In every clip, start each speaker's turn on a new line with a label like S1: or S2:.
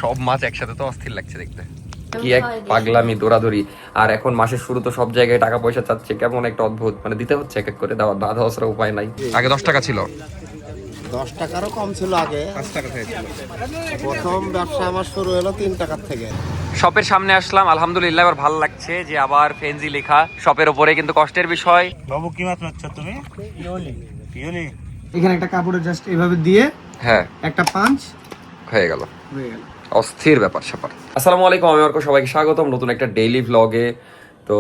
S1: সব মাছ একসাথে তো অস্থির লাগছে দেখতে। কি এক পাগলামি দৌড়াদৌড়ি। আর এখন মাসের শুরু তো সব জায়গায় টাকা পয়সা চাচ্ছে, কেমন একটা অদ্ভুত, মানে দিতে হচ্ছে এক এক করে, দেওয়া বাধা অসরা উপায় নাই। আগে 10 টাকা ছিল,
S2: 10 টাকারও কম ছিল আগে,
S1: 5 টাকা থেকে ছিল।
S2: প্রথম ব্যবসা আমার শুরু হলো 3 টাকার থেকে।
S1: শপের সামনে আসলাম, আলহামদুলিল্লাহ এবার ভালো লাগছে যে আবার ফেন্সি লেখা শপের উপরে, কিন্তু কষ্টের বিষয়।
S3: বাবু কি মাছ মারছো তুমি? পিওলি।
S2: এখানে একটা কাপড়ে জাস্ট এভাবে দিয়ে
S1: হ্যাঁ
S2: একটা পাঁচ
S1: হয়ে গেল, অস্থির ব্যাপার স্যাপার। আসসালামু আলাইকুম, আমি অর্ক, সবাইকে স্বাগতম নতুন একটা ডেইলি ভ্লগে। তো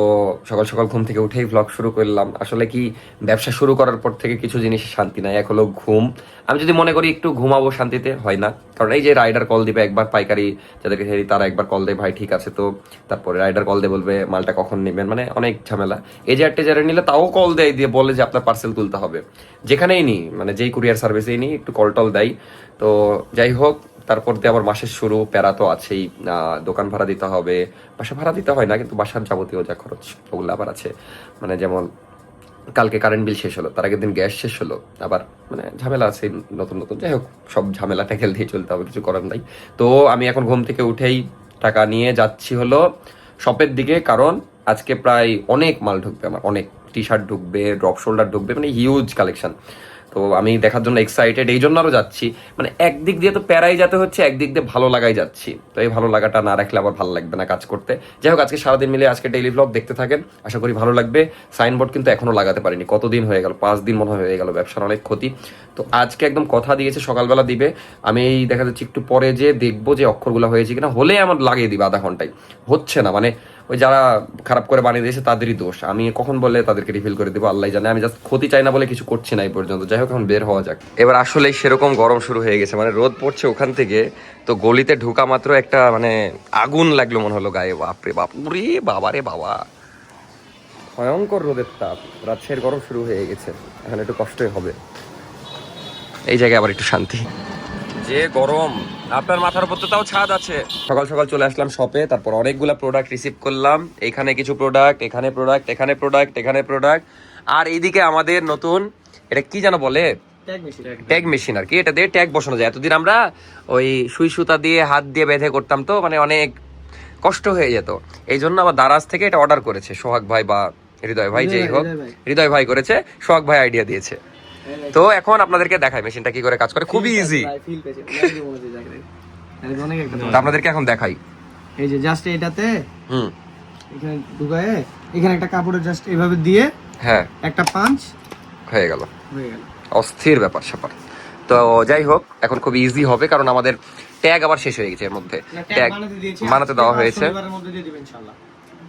S1: সকাল সকাল ঘুম থেকে উঠেই ভ্লগ শুরু করলাম। আসলে কি, ব্যবসা শুরু করার পর থেকে কিছু জিনিস শান্তি নাই। এক হলো ঘুম। আমি যদি মনে করি একটু ঘুমাবো, শান্তিতে হয় না। কারণ এই যে রাইডার কল দিবে একবার, পাইকারি যাদেরকে হেরি তারা একবার কল দেয়, ভাই ঠিক আছে তো, তারপরে রাইডার কল দিয়ে বলবে মালটা কখন নেবেন, মানে অনেক ঝামেলা। এজার টেজারে নিলে তাও কল দেয়, দিয়ে বলে যে আপনার পার্সেল তুলতে হবে। যেখানেই নিই, মানে যেই কুরিয়ার সার্ভিসেই নিই, একটু কল টল দেয়। তো যাই হোক, তারপর দিয়ে আবার মাসের শুরু, প্যারা তো আছেই। দোকান ভাড়া দিতে হবে, বাসা ভাড়া দিতে হয় না, কিন্তু বাসার যাবতীয় যা খরচ ওগুলো আবার আছে। মানে যেমন কালকে কারেন্ট বিল শেষ হলো, তার আগের দিন গ্যাস শেষ হলো, আবার মানে ঝামেলা আছে নতুন নতুন। যাই হোক, সব ঝামেলা ট্যাকেল দিয়ে চলতে হবে, কিছু করার নাই। তো আমি এখন ঘুম থেকে উঠেই টাকা নিয়ে যাচ্ছি হলো শপের দিকে, কারণ আজকে প্রায় অনেক মাল ঢুকবে আমার, অনেক টি শার্ট ঢুকবে, ড্রপ শোল্ডার ঢুকবে, মানে হিউজ কালেকশন। তো আমি দেখার জন্য এক্সাইটেড, এই জন্য আরো যাচ্ছি। মানে একদিক দিয়ে তো প্যারাই যেতে হচ্ছে, একদিক দিয়ে ভালো লাগাই যাচ্ছি। তো এই ভালো লাগাটা না রাখলে আবার ভালো লাগবে না কাজ করতে। যাই হোক, আজকে সারাদিন মিলে আজকে ডেইলি ভ্লগ দেখতে থাকেন, আশা করি ভালো লাগবে। সাইনবোর্ড কিন্তু এখনো লাগাতে পারিনি, কতদিন হয়ে গেল, 5 দিন মনে হয়ে গেল, ব্যবসার অনেক ক্ষতি। তো আজকে একদম কথা দিয়েছে সকালবেলা দিবে। আমি এই দেখা যাচ্ছে একটু পরে যে দেখবো যে অক্ষরগুলো হয়েছে কিনা, হলে আমার লাগিয়ে দিবে আধা ঘন্টায়। হচ্ছে না, মানে ওই যারা খারাপ করে বানিয়ে দিয়েছে তাদেরই দোষ। আমি কখন বললে তাদেরকে রিফিল করে দেবো আল্লাহ জানে। আমি জাস্ট ক্ষতি চাই না বলে কিছু করছি না এই পর্যন্ত। যাই হোক, এখন বের হওয়া যাক। এবার আসলে সেরকম গরম শুরু হয়ে গেছে, মানে রোদ পড়ছে ওখান থেকে, তো গলিতে ঢোকা মাত্র একটা মানে আগুন লাগলো মনে হলো গায়ে। বাপরে বাপ, উরে বাবা রে বাবা, ভয়ঙ্কর রোদের তাপ, রাজশাহীর গরম শুরু হয়ে গেছে। এখন একটু কষ্টই হবে, এই জায়গায় আবার একটু শান্তি। যে গরম, আপনার মাথার উপর তো তাও ছাদ আছে। সকাল সকাল চলে আসলাম শপে, তারপর অনেকগুলা প্রোডাক্ট রিসিভ করলাম। এখানে কিছু প্রোডাক্ট, এখানে প্রোডাক্ট, এখানে প্রোডাক্ট, এখানে প্রোডাক্ট। আর এইদিকে আমাদের নতুন, এটা কি যেন বলে, ট্যাগ মেশিন আর কি। এটা দিয়ে ট্যাগ বসানো যায়। এতদিন আমরা ওই সুই সুতা দিয়ে হাত দিয়ে বেঁধে করতাম, তো মানে অনেক কষ্ট হয়ে যেত। এই জন্য আবার দারাজ থেকে এটা অর্ডার করেছে সোহাগ ভাই বা হৃদয় ভাই, যেই হোক, হৃদয় ভাই করেছে, সোহাগ ভাই আইডিয়া দিয়েছে। তো এখন আপনাদেরকে দেখাই মেশিনটা কি করে কাজ করে, খুবই ইজি। আপনাদেরকে এখন দেখাই।
S2: এই যে জাস্ট এটাতে এখানে ঢুকায়ে এখানে একটা কাপড়ে জাস্ট এভাবে দিয়ে, হ্যাঁ, একটা পাঁচ
S1: হয়ে গেল, অস্থির ব্যাপার স্যাপার। তো যাই হোক, এখন খুব ইজি হবে, কারণ আমাদের ট্যাগ আবার শেষ হয়ে গেছে, এর মধ্যে ট্যাগ বানাতে দেওয়া হয়েছে।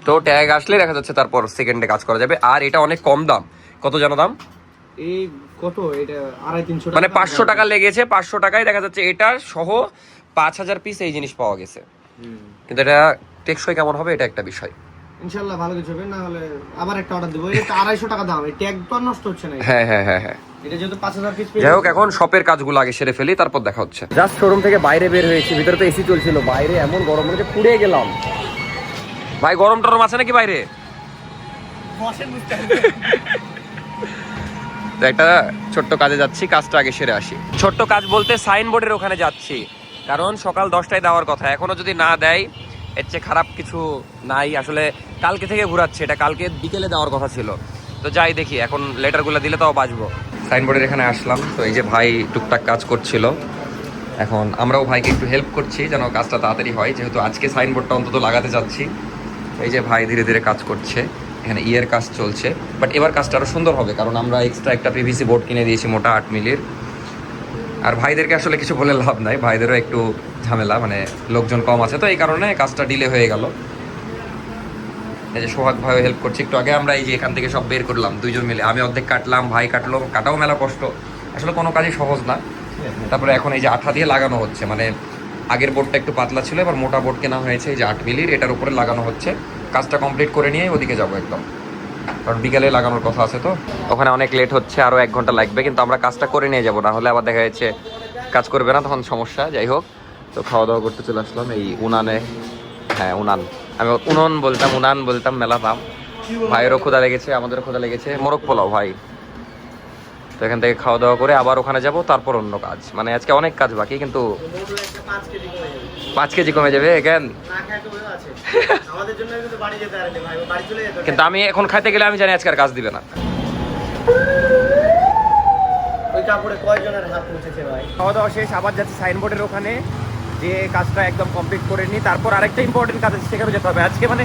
S1: তো ট্যাগ আসলে দেখা যাচ্ছে তারপর সেকেন্ডে কাজ করা যাবে। আর এটা অনেক কম দাম। কত জানো দাম?
S2: এই কত, এটা 250-300
S1: মানে 500 টাকা লেগেছে। 500 টাকায় দেখা যাচ্ছে এটা সহ 5000 পিস এই জিনিস পাওয়া গেছে। কিন্তু এটা টেকসই কেমন হবে, এটা একটা বিষয়।
S2: ইনশাআল্লাহ ভালো কিছু হবে, না হলে আবার একটা অর্ডার দেব। এটা 250 টাকা দাম, এই ট্যাগ তো আর নষ্ট হচ্ছে না।
S1: হ্যাঁ হ্যাঁ হ্যাঁ হ্যাঁ,
S2: এটা যেহেতু 5000 পিস।
S1: যাই হোক, এখন শপের কাজগুলো আগে সেরে ফেলি, তারপর দেখা হচ্ছে। জাস্ট শোরুম থেকে বাইরে বের হয়েছি, ভিতরে তো এসি চলছিল, বাইরে এমন গরম হচ্ছে পুড়ে গেলাম ভাই। গরম টরম আছে নাকি বাইরে? তো একটা ছোট্ট কাজে যাচ্ছি, কাজটা আগে সেরে আসি। ছোট্ট কাজ বলতে সাইনবোর্ডের ওখানে যাচ্ছি, কারণ সকাল 10টায় দেওয়ার কথা, এখনো যদি না দেয় এর চেয়ে খারাপ কিছু নাই। আসলে কালকে থেকে ঘুরাচ্ছে, এটা কালকে বিকেলে দেওয়ার কথা ছিল। তো যাই দেখি, এখন লেটারগুলো দিলে তাও বাঁচবো। সাইনবোর্ডের এখানে আসলাম, তো এই যে ভাই টুকটাক কাজ করছিল, এখন আমরাও ভাইকে একটু হেল্প করছি যেন কাজটা তাড়াতাড়ি হয়, যেহেতু আজকে সাইনবোর্ডটা অন্তত লাগাতে যাচ্ছি। এই যে ভাই ধীরে ধীরে কাজ করছে, এখানে ইয়ের কাজ চলছে। বাট এবার কাজটা আরও সুন্দর হবে, কারণ আমরা এক্সট্রা একটা পিভিসি বোর্ড কিনে দিয়েছি, মোটা 8 মিলির। আর ভাইদেরকে আসলে কিছু বলে লাভ নাই, ভাইদেরও একটু ঝামেলা, মানে লোকজন কম আছে, তো এই কারণে কাজটা ডিলে হয়ে গেল। এই যে সোহাগ ভাইও হেল্প করছে। একটু আগে আমরা এই যে এখান থেকে সব বের করলাম দুইজন মিলে, আমি অর্ধেক কাটলাম, ভাই কাটলো। কাটাও মেলা কষ্ট, আসলে কোনো কাজই সহজ না। তারপরে এখন এই যে আঠা দিয়ে লাগানো হচ্ছে, মানে আগের বোর্ডটা একটু পাতলা ছিল, এবার মোটা বোর্ড কেনা হয়েছে, এই যে 8 মিলির, এটার উপরে লাগানো হচ্ছে। কাজটা কমপ্লিট করে নিয়ে ওদিকে যাবো একদম, কারণ বিকালে লাগানোর কথা আছে। তো ওখানে অনেক লেট হচ্ছে, আরও 1 ঘন্টা লাগবে, কিন্তু আমরা কাজটা করে নিয়ে যাবো, না হলে আবার দেখা যাচ্ছে কাজ করবে না, তখন সমস্যা। যাই হোক, তো খাওয়া দাওয়া করতে চলে আসলাম এই উনানে। হ্যাঁ উনান, আমি উনন বলতাম, উনান বলতাম, মেলা দাম। ভাইয়েরও ক্ষুধা লেগেছে, আমাদেরও ক্ষুধা লেগেছে। মোরগ পোলাও ভাই। তো এখান থেকে খাওয়া দাওয়া করে আবার ওখানে যাব, তারপর অন্য কাজ। মানে আজকে অনেক কাজ বাকি, কিন্তু 5 কেজি কমে যাবে কেন?
S2: না খায় তো ওইও আছে আমাদের জন্য কিন্তু বাড়ি যেতে পারেনি ভাই, ও বাড়ি চলে যেত।
S1: কিন্তু আমি এখন খাইতে গেলে আমি জানি আজকে আর কাজ দিবে না।
S2: ওই কাপড়ে কয়জনের হাত মুছেছে ভাই।
S1: খাওয়া দাওয়া শেষ, আবার যাচ্ছি সাইনবোর্ডের ওখানে, যে কাজটা একদম কমপ্লিট করে নিই। তারপর আরেকটা ইম্পর্টেন্ট কাজ আছে, সেখানে যেতে হবে আজকে। মানে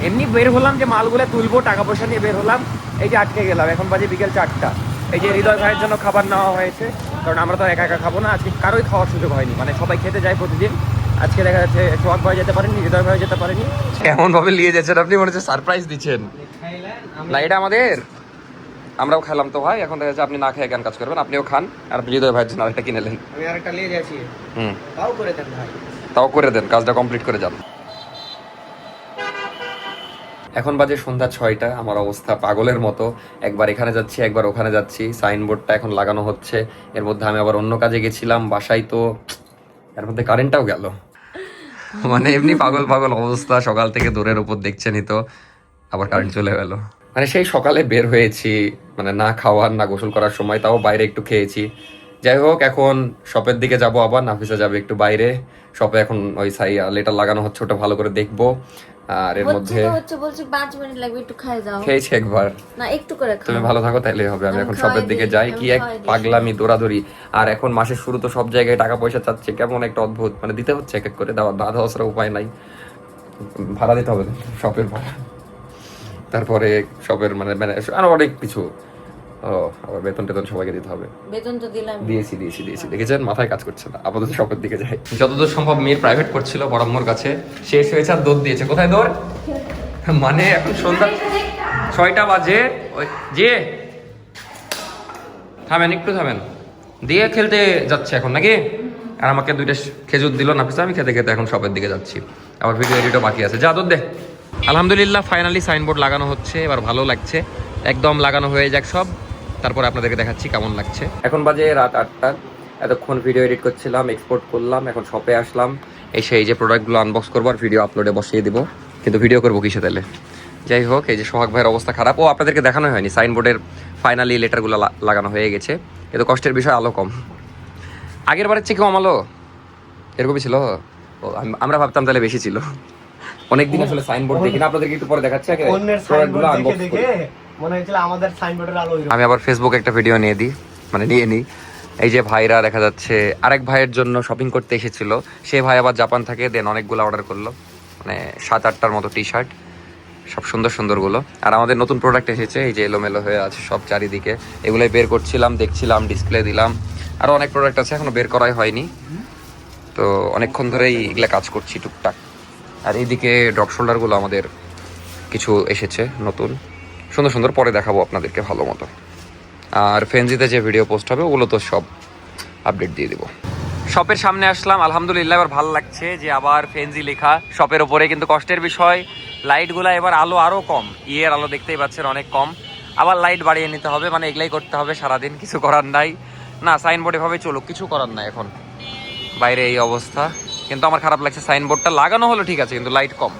S1: এমনি বের হলাম যে মালগুলো তুলবো, টাকা পয়সা নিয়ে বের হলাম, এই যে আটকে গেলাম। এখন বাজে বিকেল 4টা। এই যে হৃদয় ভাইয়ের জন্য খাবার নেওয়া হয়েছে, কারণ আমরা তো একা একা খাবো না, আজকে কারোই খাওয়ার সুযোগ হয়নি। মানে সবাই খেতে যায় প্রতিদিন, আজকে দেখা যাচ্ছে সোহাগ ভাই যেতে পারেনি, হৃদয় ভাই যেতে পারেনি। এমন ভাবে নিয়ে যাচ্ছেন আপনি, মনে হচ্ছে সারপ্রাইজ দিচ্ছেন। না এটা আমাদের, আমরাও খেলাম তো ভাই। এখন দেখা যাচ্ছে আপনি না খেয়ে জ্ঞান কাজ করবেন, আপনিও খান। আর আপনি হৃদয় ভাইয়ের জন্য আরেকটা কিনে নেন।
S2: আমি আরেকটা নিয়ে যাচ্ছি,
S1: হুম,
S2: তাও করে দেন ভাই।
S1: তাও করে দেন, কাজটা কমপ্লিট করে যান। এখন বাজে সন্ধ্যা 6টা। আমার অবস্থা পাগলের মতো, একবার এখানে যাচ্ছি একবার ওখানে যাচ্ছি। সাইনবোর্ডটা এখন লাগানো হচ্ছে, এর মধ্যে আমি আবার অন্য কাজে গেছিলাম বাসায়, তো এর মধ্যে কারেন্টটাও গেল। মানে এমনি পাগল পাগল অবস্থা, সকাল থেকে দূরের উপর দেখছেনই তো, আবার কারেন্ট চলে গেল। মানে সেই সকালে বের হয়েছি, মানে না খাওয়ার না গোসল করার সময়, তাও বাইরে একটু খেয়েছি। যাই হোক, এখন শপের দিকে যাব, আবার নাফিসা যাবে একটু বাইরে। শপে এখন ওই লেটার লাগানো হচ্ছে, ওটা ভালো করে দেখবো। আর এর মধ্যে
S4: বলছি 5 মিনিট লাগবে, একটু খাই যাও।
S1: খেয়েছি একবার।
S4: না একটু করে খাও।
S1: তুমি ভালো থাকো তাইলে হবে। আমি
S4: আমি
S1: এখন
S4: খাওয়াই
S1: শপের দিকে
S4: দিই,
S1: যাই।
S4: আমি
S1: কি এক
S4: খাওয়াই দিই।
S1: পাগলামি দৌড়াদৌড়ি। আর এখন মাসের শুরু তো, সব জায়গায় টাকা পয়সা চাচ্ছে, কেমন একটা অদ্ভুত। মানে দিতে হচ্ছে এক এক করে, দেওয়া না দেওয়া ছাড়া উপায় নাই। ভাড়া দিতে হবে শপের ভাড়া, তারপরে শপের মানে আরো অনেক কিছু। ও আবার বেতন টেতন সবাইকে দিতে হবে।
S4: বেতন তো দিলাম।
S1: দিয়েছি। দেখেছেন, মাথায় কাজ করছে না। আপাতত শপের দিকে যাই। যতদূর সম্ভব মেয়ের প্রাইভেট করছিল বড়াম্মুর কাছে, শেষ হয়েছে আর দৌড় দিয়েছে। কোথায় দৌড়? মানে এখন সন্ধ্যা 6টা বাজে। ওই যে থামেন, একটু থামেন, দিয়ে খেলতে যাচ্ছে এখন নাকি? আর আমাকে 2টা খেজুর দিল নাফিসা, আমি খেতে খেতে এখন শপের দিকে যাচ্ছি। আবার ভিডিও এডিটও বাকি আছে, যা দৌড় দে। আলহামদুলিল্লাহ ফাইনালি সাইনবোর্ড লাগানো হচ্ছে, এবার ভালো লাগছে। একদম লাগানো হয়ে যাক সব, তারপরে আপনাদেরকে দেখাচ্ছি কেমন লাগছে। এখন বাজে রাত 8টা। এতক্ষণ ভিডিও এডিট করছিলাম, এক্সপোর্ট করলাম, এখন শপে আসলাম। এসে এই যে প্রোডাক্টগুলো আনবক্স করবো আর ভিডিও আপলোডে বসিয়ে দিব। কিন্তু ভিডিও করবো কিসে তাহলে? যাই হোক, এই যে সোহাগ ভাইয়ের অবস্থা খারাপ। ও আপনাদেরকে দেখানো হয়নি, সাইনবোর্ডের ফাইনালি লেটারগুলো লাগানো হয়ে গেছে। কিন্তু কষ্টের বিষয়, আলো কম। আগের বারের চেয়ে কম আলো এরকমই ছিল। আমরা ভাবতাম তাহলে বেশি ছিল। অনেকদিন আসলে সাইনবোর্ড দেখি না, আপনাদেরকে একটু পরে দেখাচ্ছি। আগে
S2: অন্যের সাইনবোর্ড দেখে দেখে মনে হয়েছিল আমাদের সাইনবোর্ডের আলো।
S1: আমি আবার ফেসবুকে একটা ভিডিও নিয়ে নিই। এই যে ভাইরা দেখা যাচ্ছে আরেক ভাইয়ের জন্য শপিং করতে এসেছিল। সে ভাই আবার জাপান থাকে, দেন অনেকগুলো অর্ডার করলো, মানে 7-8টার মতো টি শার্ট, সব সুন্দর সুন্দরগুলো। আর আমাদের নতুন প্রোডাক্ট এসেছে, এই যে এলোমেলো হয়ে আছে সব চারিদিকে। এগুলোই বের করছিলাম, দেখছিলাম, ডিসপ্লে দিলাম। আরও অনেক প্রোডাক্ট আছে, এখনো বের করাই হয়নি। তো অনেকক্ষণ ধরেই এগুলো কাজ করছি টুকটাক। আর এইদিকে ড্রপ শোল্ডারগুলো আমাদের কিছু এসেছে নতুন, সুন্দর সুন্দর, পরে দেখাবো আপনাদেরকে ভালো মতো। আর ফেনজিতে যে ভিডিও পোস্ট হবে ওগুলো তো সব আপডেট দিয়ে দিব। শপের সামনে আসলাম, আলহামদুলিল্লাহ এবার ভালো লাগছে যে আবার ফেনজি লেখা শপের ওপরে। কিন্তু কষ্টের বিষয়, লাইটগুলো এবার আলো আরও কম, ইয়ের আলো দেখতেই পাচ্ছেন অনেক কম। আবার লাইট বাড়িয়ে নিতে হবে, মানে এগুলাই করতে হবে সারাদিন, কিছু করার নাই। না সাইনবোর্ড এভাবে চলুক, কিছু করার নাই। এখন বাইরে এই অবস্থা, কিন্তু আমার খারাপ লাগছে। সাইনবোর্ডটা লাগানো হলো ঠিক আছে, কিন্তু লাইট কম,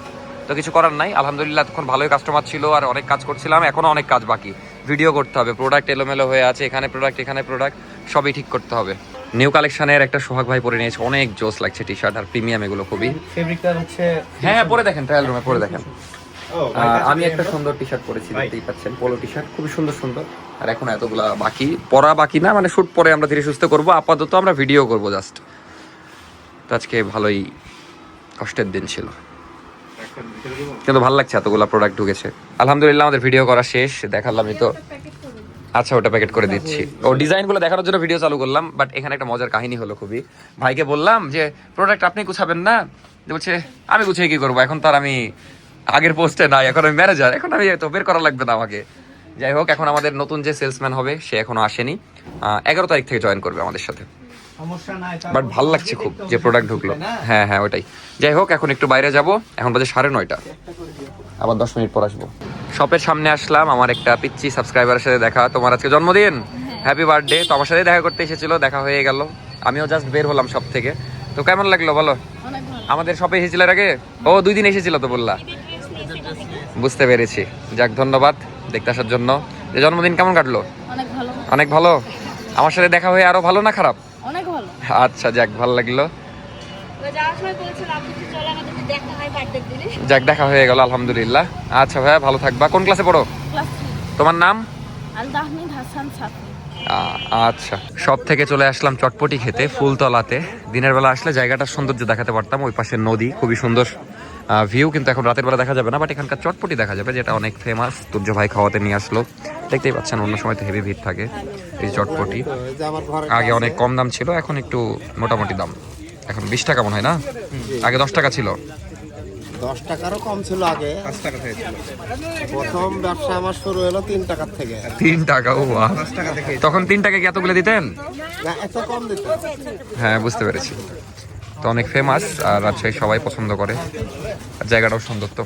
S1: তো কিছু করার নাই। আলহামদুলিল্লাহ তখন ভালোই কাস্টমার ছিল, আর অনেক কাজ করছিলাম। এখনও অনেক কাজ বাকি, ভিডিও করতে হবে। প্রোডাক্ট এলোমেলো হয়ে আছে, এখানে প্রোডাক্ট সবই ঠিক করতে হবে। নিউ কালেকশনের একটা সোহাগ ভাই পরে নিয়েছে, অনেক জোস লাগছে টি শার্ট, আর প্রিমিয়াম এগুলো খুবই।
S2: ফেব্রিকটা হচ্ছে,
S1: হ্যাঁ পরে দেখেন, ট্রায়াল রুমে পরে দেখেন। আমি একটা সুন্দর টি শার্ট পরেছি, দেখতেই পাচ্ছেন, পোলো টি শার্ট, খুবই সুন্দর সুন্দর। আর এখন এতগুলা বাকি না, মানে শুট পরে আমরা ধীরে সুস্থ করবো। আপাতত আমরা ভিডিও করবো জাস্ট। তো আজকে ভালোই কষ্টের দিন ছিল, কিন্তু ভালো লাগছে, এতগুলা প্রোডাক্ট ঢুকেছে। আলহামদুলিল্লাহ আমাদের ভিডিও করা শেষ, দেখালামই তো। আচ্ছা, ওটা প্যাকেট করে দিচ্ছি। ও ডিজাইনগুলো দেখানোর জন্য ভিডিও চালু করলাম। বাট এখানে একটা মজার কাহিনী হলো খুবই। ভাইকে বললাম যে প্রোডাক্ট আপনি গুছাবেন না, বলছে আমি গুছিয়ে কি করবো, এখন তার আমি আগের পোস্টে নাই, এখন আমি ম্যানেজার, এখন আমি তো বের করা লাগবে না আমাকে। যাই হোক, এখন আমাদের নতুন যে সেলসম্যান হবে সে এখনো আসেনি, 11 তারিখ থেকে জয়েন করবে আমাদের সাথে। বাট ভালো লাগছে খুব যে প্রোডাক্ট ঢুকলো। হ্যাঁ ওটাই। যাই হোক, এখন একটু বাইরে যাব, এখন বাজে 9:30, আবার 10 মিনিট পর আসবো। শপের সামনে আসলাম, আমার একটা পিচ্চি সাবস্ক্রাইবারের সাথে দেখা। তোমার আজকে জন্মদিন, হ্যাপি বার্থডে। তো আমার সাথে দেখা করতে এসেছিল, দেখা হয়ে গেল। আমিও জাস্ট বের হলাম শপ থেকে। তো কেমন লাগলো বলো? আমাদের শপে এসেছিল এর আগে? ও 2 দিন এসেছিল তো বললা, বুঝতে পেরেছি। যাক, ধন্যবাদ দেখতে আসার জন্য। যে জন্মদিন কেমন কাটলো? অনেক ভালো। আমার সাথে দেখা হয়ে আরো ভালো না খারাপ?
S4: অনেক ভালো।
S1: আচ্ছা যাক, ভালো লাগলো। যাক, দেখা হয়ে গেল আলহামদুলিল্লাহ। আচ্ছা ভাইয়া, ভালো থাকবা। কোন ক্লাসে পড়ো? তোমার নাম? আচ্ছা, সব থেকে চলে আসলাম চটপটি খেতে ফুলতলাতে। দিনের বেলা আসলে জায়গাটার সৌন্দর্য দেখাতে পারতাম, ওই পাশে নদী, খুবই সুন্দর ভিউ, কিন্তু এখন রাতের বেলা দেখা যাবে না। বাট এখানকার চটপটি দেখা যাবে, যেটা অনেক ফেমাস। তুর্য ভাই খাওয়াতে নিয়ে আসলো, দেখতেই পাচ্ছেন। অন্য সময় তো হেভি ভিড় থাকে। এই চটপটি আগে অনেক কম দাম ছিল, এখন একটু মোটামুটি দাম। এখন 20 টাকা মনে হয় না, আগে 10 টাকা ছিল।
S5: 10 টাকারও কম ছিল আগে, 5 টাকা থেকে ছিল। প্রথম ব্যবসা আমার শুরু হলো 3 টাকার থেকে।
S1: 3 টাকা? ও বাহ, তখন 3 টাকা কি এতগুলো দিতেন?
S5: না, এত কম দিত।
S1: হ্যাঁ, বুঝতে পেরেছি। তো অনেক ফেমাস, আর রাজশাহী সবাই পছন্দ করে, আর জায়গাটাও সুন্দর। তো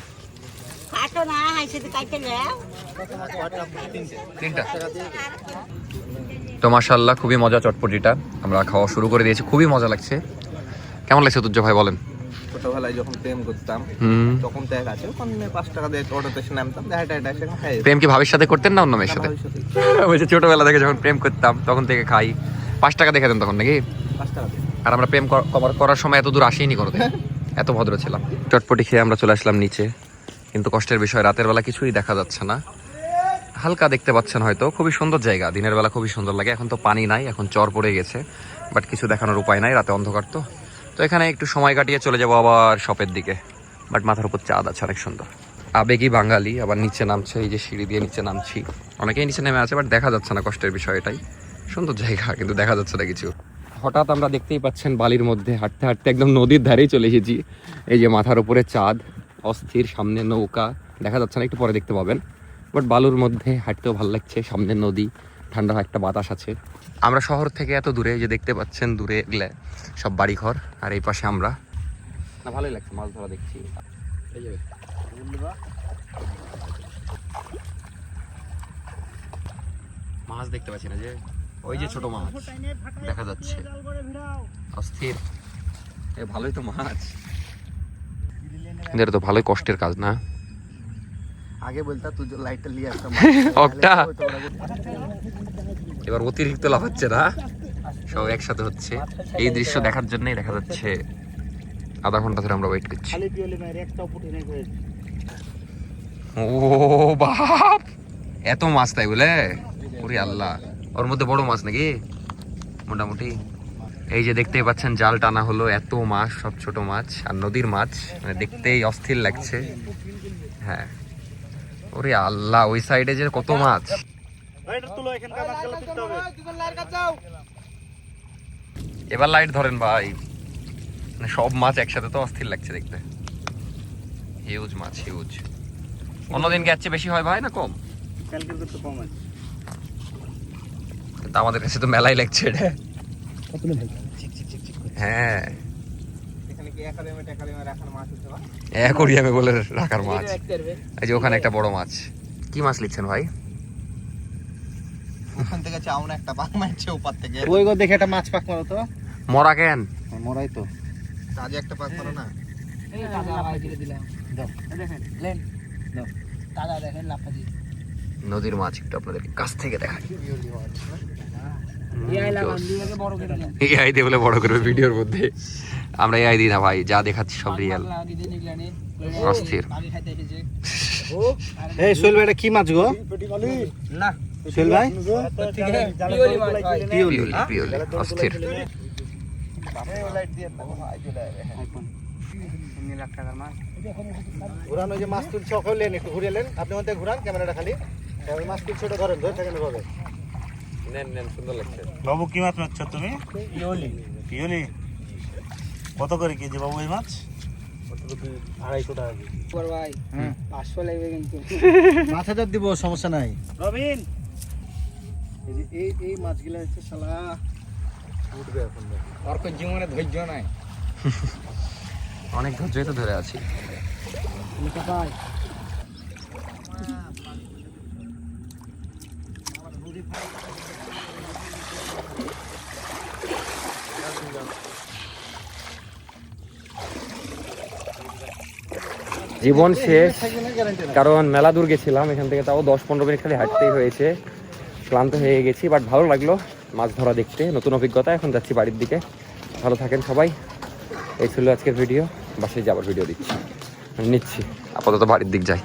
S1: 3টা তো মাশাআল্লাহ, খুবই মজা চটপটিটা। আমরা খাওয়া শুরু করে দিয়েছি, খুবই মজা লাগছে। কেমন লাগছে তুর্য ভাই বলেন?
S2: ছোটবেলায় যখন প্রেম করতাম তখন তো এক আছে, ওখানে 5 টাকা দিয়ে অটোতে এসে নামতাম,
S1: প্রেম কি ভাবির সাথে করতেন না অন্য মেয়ের সাথে? ওই যে ছোটবেলা থেকে যখন প্রেম করতাম তখন থেকে খাই, 5 টাকা দেখে দেন তখন নাকি?
S2: 5 টাকা।
S1: আর আমরা প্রেম করার সময় এত দূর আসিনি করতে, এত ভদ্র ছিলাম। চটপটি খেয়ে আমরা চলে আসলাম নিচে, কিন্তু কষ্টের বিষয় রাতের বেলা কিছুই দেখা যাচ্ছে না। হালকা দেখতে পাচ্ছেন হয়তো, খুবই সুন্দর জায়গা, দিনের বেলা খুবই সুন্দর লাগে। এখন তো পানি নাই, এখন চর পড়ে গেছে, বাট কিছু দেখানোর উপায় নাই, রাতে অন্ধকার। তো এখানে একটু সময় কাটিয়ে চলে যাবো আবার শপের দিকে। বাট মাথার উপর চাঁদ আছে, অনেক সুন্দর। আবেগী বাঙালি আবার নিচে নামছে, এই যে সিঁড়ি দিয়ে নিচে নামছি। অনেকেই নিচে নেমে আছে, বাট দেখা যাচ্ছে না, কষ্টের বিষয় এটাই। সুন্দর জায়গা, কিন্তু দেখা যাচ্ছে না কিছু। হঠাৎ আমরা দেখতেই পাচ্ছেন বালির মধ্যে হাঁটতে হাঁটতে একদম নদীর ধারেই চলে এসেছি। এই যে মাথার উপরে চাঁদ, অস্থির, সামনে নৌকা, দেখা যাচ্ছে না, একটু পরে দেখতে পাবেন। বাট বালুর মধ্যে হাঁটতেও ভালো লাগছে, সামনে নদী, ঠান্ডা একটা বাতাস আছে। আমরা শহর থেকে এত দূরে, যে দেখতে পাচ্ছেন দূরে এগুলো সব বাড়িঘর, আর এই পাশে আমরা। না, ভালোই লাগছে, মাছ ধরা দেখছি। এই যে মাছ দেখতে পাচ্ছি না, যে ওই যে ছোট মাছ দেখা যাচ্ছে, অস্থির। ভালোই তো মাছ, এটা তো ভালোই কষ্টের কাজ না?
S2: আগে বলতা তুই লাইটটা নিয়ে আসতাম
S1: একটা এবার অতিরিক্ত লাভ হচ্ছে না, সব একসাথে হচ্ছে। এই দৃশ্য দেখার জন্যই দেখা যাচ্ছে আধা ঘন্টা ধরে আমরা ওয়েট করছি। ও বাপ, এত মাছ তাই বলে? ওরে আল্লাহ, ওর মধ্যে বড় মাছ নাকি মোটামুটি? এই যে দেখতেই পাচ্ছেন জাল টানা হলো, এত মাছ, সব ছোট মাছ আর নদীর মাছ, মানে দেখতেই অস্থির লাগছে। হ্যাঁ, ওরে আল্লাহ, ওই সাইডে যে কত মাছ। এবার লাইট ধরেন ভাই, মানে সব মাছ একসাথে তো অস্থির লাগছে দেখতে। হিউজ মাছ, হিউজ। অন্যদিন এর চেয়ে বেশি হয় ভাই না কম? কিন্তু আমাদের কাছে তো মেলাই লাগছে এটা। হ্যাঁ, অ্যাকোরিয়ামে বলে রাখার মাছ। এই যে ওখানে একটা বড় মাছ। কি মাছ লিখছেন ভাই?
S2: ওখান থেকে চাও না, একটা পাক মারছে ওপার থেকে।
S5: ওই গো দেখে একটা মাছ পাক মারো তো।
S1: মরা কেন?
S5: মরাই তো।
S2: তাজা একটা পাক মারো না।
S6: এই তাজা লাফা দিয়ে দিলাম। দাও দেখেন লেন দাও, তাজা দেখেন লাফা দিয়ে।
S1: নদীর মাছ একটু আপনাদের কাছ থেকে দেখাই।
S6: এই লাগান দিয়ে বড় করে দিলাম।
S1: এই আই দিয়ে বলে বড় করবে ভিডিওর মধ্যে। আমরা এই আই দিই না ভাই, যা দেখাচ্ছি সব রিয়েল। অস্থির।
S5: এই সোহেল ভাই, এটা কি মাছ গো?
S6: না
S5: সোহেল ভাই,
S6: পিওলি মাছ ভাই।
S1: পিওলি, পিওলি, অস্থির।
S5: ঘুরান, ওই যে মাছ তুলছে ওকে লেন, একটু ঘুরে লেন। আপনি মধ্যে ঘুরান ক্যামেরাটা খালি। ওই মাছ তুলছে ওটা ধরেন, ধরে থাকেন ভাবে।
S1: নেন নেন, সুন্দর লাগছে।
S3: বাবু কি মাছ মারছ তুমি? পিওলি। কত করে কেজি বাবু এই মাছ?
S5: 250 টাকা।
S6: ভাই 500 লাগবে কিন্তু।
S5: 5000 দিব, সমস্যা নাই।
S3: রবিন,
S5: এই মাছগুলো হচ্ছে শালা উঠবে এখন।
S6: আর কোন জীবনে ধৈর্য নাই।
S1: অনেক ধৈর্যই তো ধরে আছি।
S6: ভাই
S1: জীবন শেষ, কারণ মেলা দূর গেছিলাম, এখান থেকে তাও 10-15 মিনিট খালি হাঁটতেই হয়েছে। ক্লান্ত হয়ে গেছি, বাট ভালো লাগলো মাছ ধরা দেখতে, নতুন অভিজ্ঞতা। এখন যাচ্ছি বাড়ির দিকে। ভালো থাকেন সবাই। এই ছিল আজকের ভিডিও, বাসায় যাবার ভিডিও দিচ্ছি নিচ্ছি, আপাতত বাড়ির দিক যাই।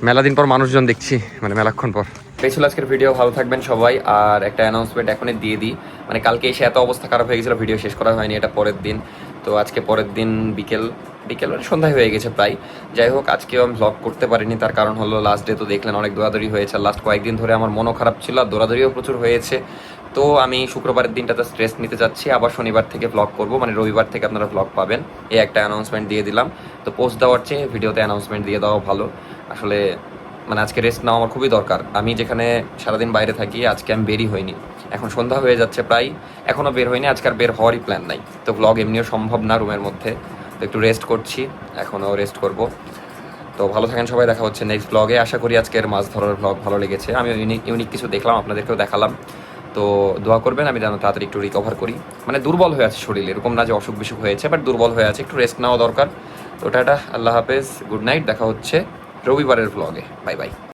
S1: মেলা দিন পর মানুষজন দেখছি, মানে মেলাক্ষণ পর। এই ছিল আজকের ভিডিও, ভালো থাকবেন সবাই। আর একটা অ্যানাউন্সমেন্ট এখনই দিয়ে দিই, মানে কালকে এসে এত অবস্থা খারাপ হয়ে গেছিলো, ভিডিও শেষ করা হয়নি, এটা পরের দিন। তো আজকে পরের দিন বিকেল মানে সন্ধ্যায় হয়ে গেছে প্রায়। যাই হোক, আজকেও আমি ভ্লগ করতে পারিনি, তার কারণ হলো লাস্ট ডে তো দেখলেন অনেক দৌড়াদৌড়ি হয়েছে। লাস্ট কয়েকদিন ধরে আমার মনও খারাপ ছিল, আর দৌড়াদৌড়িও প্রচুর হয়েছে। তো আমি শুক্রবারের দিনটাতে স্ট্রেস নিতে যাচ্ছি, আবার শনিবার থেকে ভ্লগ করব, মানে রবিবার থেকে আপনারা ভ্লগ পাবেন। এই একটা অ্যানাউন্সমেন্ট দিয়ে দিলাম। তো পোস্ট দেওয়ার চেয়ে ভিডিওতে অ্যানাউন্সমেন্ট দিয়ে দেওয়া ভালো। আসলে মানে আজকে রেস্ট নেওয়া আমার খুবই দরকার। আমি যেখানে সারাদিন বাইরে থাকি, আজকে আমি বেরই হইনি, এখন সন্ধ্যা হয়ে যাচ্ছে প্রায়, এখনও বের হয়নি, আজকে আর বের হওয়ারই প্ল্যান নাই। তো ভ্লগ এমনিও সম্ভব না রুমের মধ্যে, তো একটু রেস্ট করছি, এখনও রেস্ট করব। তো ভালো থাকেন সবাই, দেখা হচ্ছে নেক্সট ব্লগে। আশা করি আজকের মাছ ধরার ব্লগ ভালো লেগেছে, আমি ইউনিক কিছু দেখলাম, আপনাদেরকেও দেখালাম। তো দোয়া করবেন আমি যেন তাড়াতাড়ি একটু রিকভার করি, মানে দুর্বল হয়ে আছে শরীর, এরকম না যে অসুখ বিসুখ হয়েছে, বাট দুর্বল হয়ে আছে, একটু রেস্ট নেওয়া দরকার। তো টাটা, আল্লাহ হাফেজ, গুড নাইট, দেখা হচ্ছে রবিবারের ব্লগে, বাই বাই।